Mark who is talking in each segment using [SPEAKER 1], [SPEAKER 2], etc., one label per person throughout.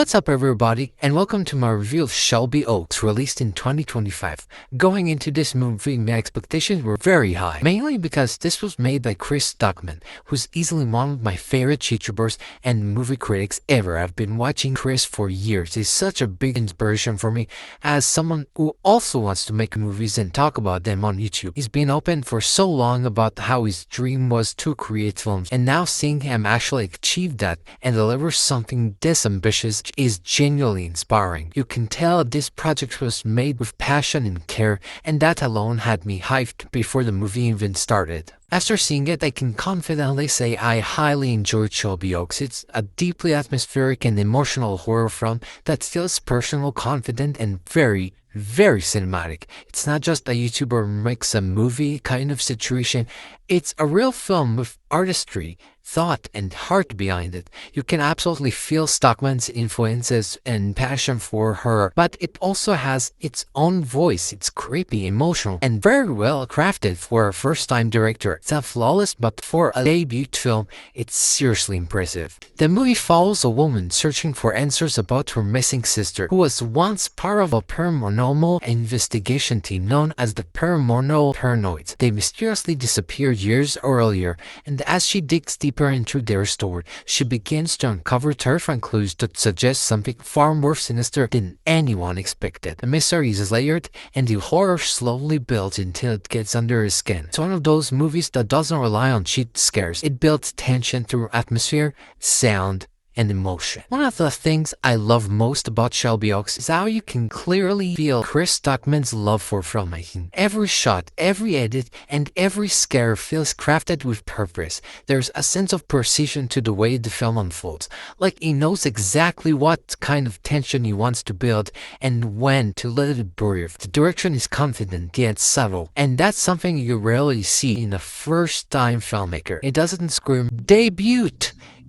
[SPEAKER 1] What's up everybody, and welcome to my review of Shelby Oaks, released in 2025. Going into this movie, my expectations were very high, mainly because this was made by Chris Stuckmann, who's easily one of my favorite YouTubers and movie critics ever. I've been watching Chris for years. He's such a big inspiration for me as someone who also wants to make movies and talk about them on YouTube. He's been open for so long about how his dream was to create films, and now seeing him actually achieve that and deliver something this ambitious is genuinely inspiring. You can tell this project was made with passion and care, and that alone had me hyped before the movie even started. After seeing it, I can confidently say I highly enjoyed Shelby Oaks. It's a deeply atmospheric and emotional horror film that feels personal, confident, and very cinematic. It's not just a YouTuber makes a movie kind of situation. It's a real film with artistry, thought, and heart behind it. You can absolutely feel Stuckmann's influences and passion for horror, but it also has its own voice. It's creepy, emotional, and very well crafted for a first-time director. It's not flawless, but for a debut film, it's seriously impressive. The movie follows a woman searching for answers about her missing sister, who was once part of a paranormal investigation team known as the Paranormal Paranoids. They mysteriously disappeared years earlier, and as she digs deeper into their story, she begins to uncover terrifying clues that suggest something far more sinister than anyone expected. The mystery is layered, and the horror slowly builds until it gets under your skin. It's one of those movies that doesn't rely on cheap scares. It builds tension through atmosphere, sound, and emotion. One of the things I love most about Shelby Oaks is how you can clearly feel Chris Stuckmann's love for filmmaking. Every shot, every edit, and every scare feels crafted with purpose. There's a sense of precision to the way the film unfolds, like he knows exactly what kind of tension he wants to build and when to let it breathe. The direction is confident yet subtle, and that's something you rarely see in a first-time filmmaker. It doesn't scream debut.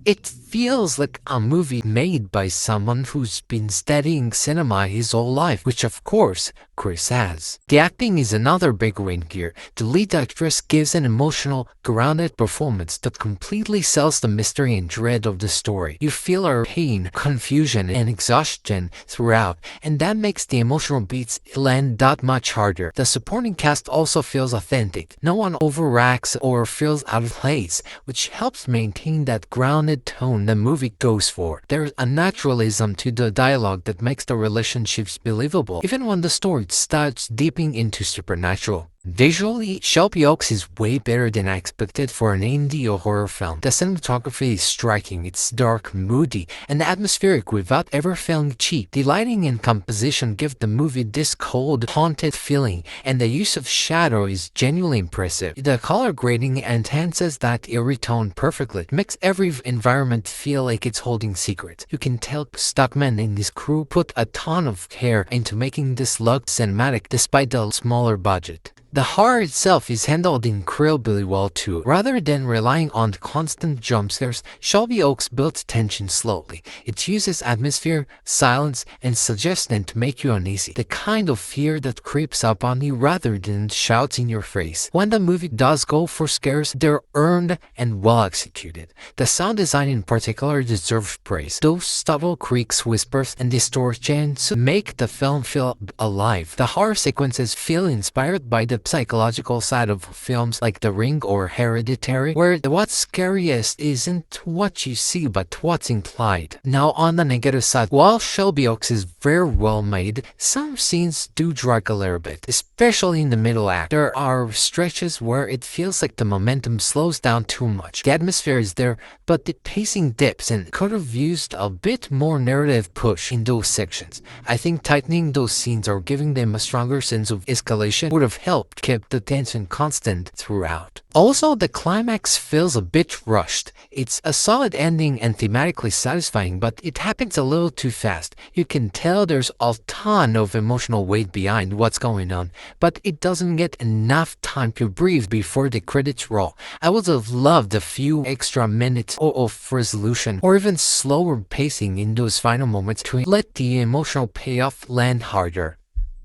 [SPEAKER 1] It feels like a movie made by someone who's been studying cinema his whole life, which of course Chris has. The acting is another big win here. The lead actress gives an emotional, grounded performance that completely sells the mystery and dread of the story. You feel her pain, confusion, and exhaustion throughout, and that makes the emotional beats land that much harder. The supporting cast also feels authentic. No one overacts or feels out of place, which helps maintain that grounded tone the movie goes for. There's a naturalism to the dialogue that makes the relationships believable, even when the story starts deeping into supernatural. Visually, Shelby Oaks is way better than I expected for an indie or horror film. The cinematography is striking, it's dark, moody, and atmospheric without ever feeling cheap. The lighting and composition give the movie this cold, haunted feeling, and the use of shadow is genuinely impressive. The color grading enhances that eerie tone perfectly. It makes every environment feel like it's holding secrets. You can tell Stuckmann and his crew put a ton of care into making this look cinematic despite the smaller budget. The horror itself is handled incredibly well too. Rather than relying on constant jump scares, Shelby Oaks builds tension slowly. It uses atmosphere, silence, and suggestion to make you uneasy. The kind of fear that creeps up on you rather than shouts in your face. When the movie does go for scares, they're earned and well executed. The sound design in particular deserves praise. Those subtle creaks, whispers, and distortions make the film feel alive. The horror sequences feel inspired by the psychological side of films like The Ring or Hereditary, where what's scariest isn't what you see but what's implied. Now on the negative side, while Shelby Oaks is very well made, some scenes do drag a little bit, especially in the middle act. There are stretches where it feels like the momentum slows down too much. The atmosphere is there, but the pacing dips and could have used a bit more narrative push in those sections. I think tightening those scenes or giving them a stronger sense of escalation would have helped keep the tension constant throughout. Also, the climax feels a bit rushed. It's a solid ending and thematically satisfying, but it happens a little too fast. You can tell there's a ton of emotional weight behind what's going on, but it doesn't get enough time to breathe before the credits roll. I would have loved a few extra minutes of resolution or even slower pacing in those final moments to let the emotional payoff land harder.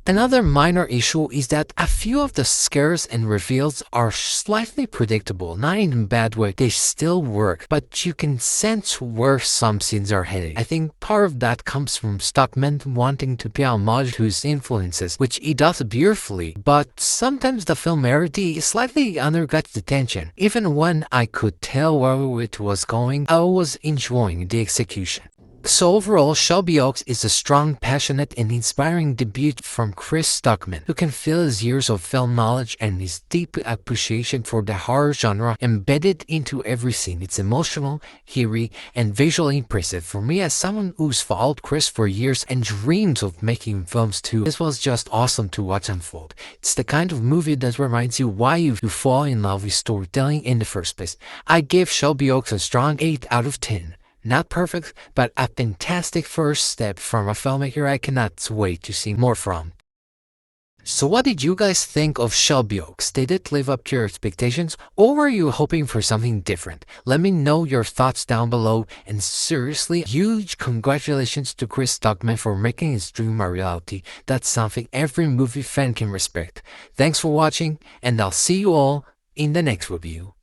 [SPEAKER 1] Another minor issue is that a few of the scares and reveals are slightly predictable, not in a bad way, they still work, but you can sense where some scenes are heading. I think part of that comes from Stuckmann wanting to pay homage to his influences, which he does beautifully, but sometimes the familiarity slightly undercuts the tension. Even when I could tell where it was going, I was enjoying the execution. So overall, Shelby Oaks is a strong, passionate, and inspiring debut from Chris Stuckmann, who can feel his years of film knowledge and his deep appreciation for the horror genre embedded into every scene. It's emotional, eerie, and visually impressive. For me, as someone who's followed Chris for years and dreams of making films too, this was just awesome to watch unfold. It's the kind of movie that reminds you why you fall in love with storytelling in the first place. I gave Shelby Oaks a strong 8 out of 10. Not perfect, but a fantastic first step from a filmmaker I cannot wait to see more from. So what did you guys think of Shelby Oaks? Did it live up to your expectations, or were you hoping for something different? Let me know your thoughts down below, and seriously, huge congratulations to Chris Stuckmann for making his dream a reality. That's something every movie fan can respect. Thanks for watching, and I'll see you all in the next review.